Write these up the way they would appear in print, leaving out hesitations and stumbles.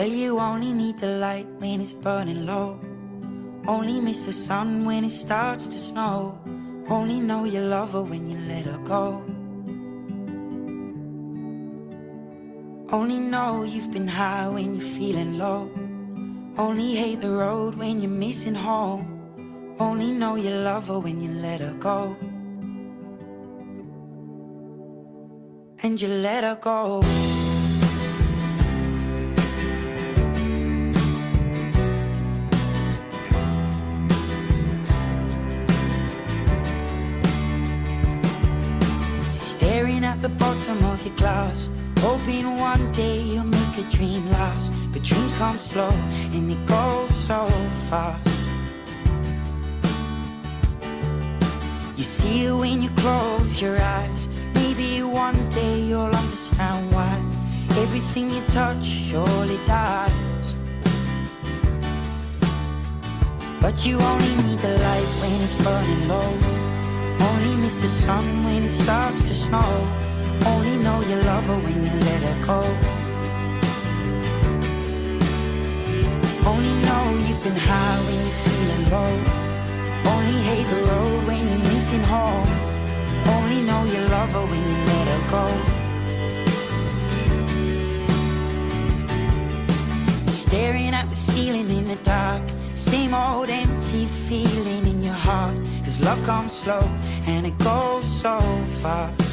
Well, you only need the light when it's burning low. Only miss the sun when it starts to snow. Only know you love her when you let her go. Only know you've been high when you're feeling low. Only hate the road when you're missing home. Only know you love her when you let her go. And you let her go. Staring at the bottom of your glass, hoping one day you'll make a dream last. But dreams come slow and they go so fast. You see it when you close your eyes. Maybe one day you'll understand why everything you touch surely dies. But you only need the light when it's burning low. Only miss the sun when it starts to snow. Only know you love her when you let her go. Only know you've been high when you're feeling low. Only hate the road when you're missing home. Only know you love her when you let her go. Staring at the ceiling in the dark, same old empty feeling in your heart. 'Cause love comes slow and it goes so fast.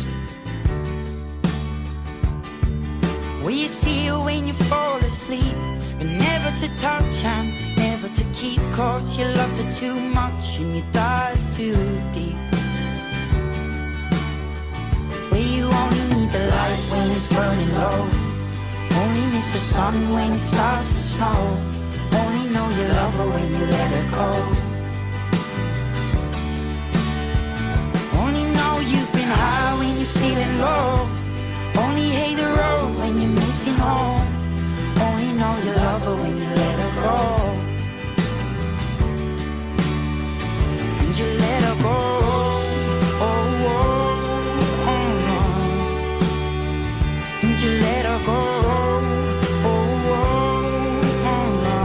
Well, you see her when you fall asleep, but never to touch and never to keep. 'Cause you loved her too much and you dive too deep. Well, you only need the light when it's burning low. Only miss the sun when it starts to snow. Only know you love her when you let her go. Only know you've been high when you're feeling low. Only hate the road when you're missing home. Only know you love her when you let her go. And you let her go. Oh, oh, oh, no. And you let her go. Oh, oh, oh, no.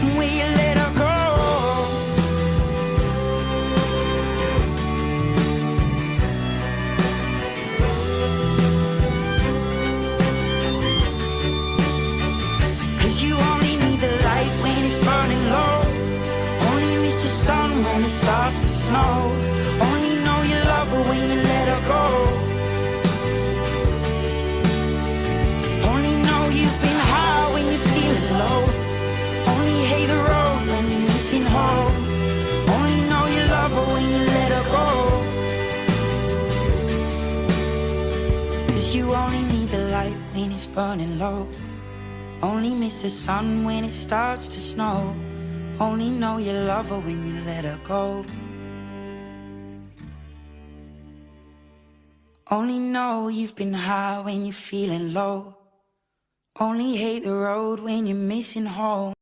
And will you let her go? 'Cause you only need the light when it's burning low. Only miss the sun when it starts to snow. Only know you love her when you let her go. Only know you've been high when you're feeling low. Only hate the road when you're missing home. Only know you love her when you let her go. 'Cause you only need the light when it's burning low. Only miss the sun when it starts to snow. Only know you love her when you let her go. Only know you've been high when you're feeling low. Only hate the road when you're missing home.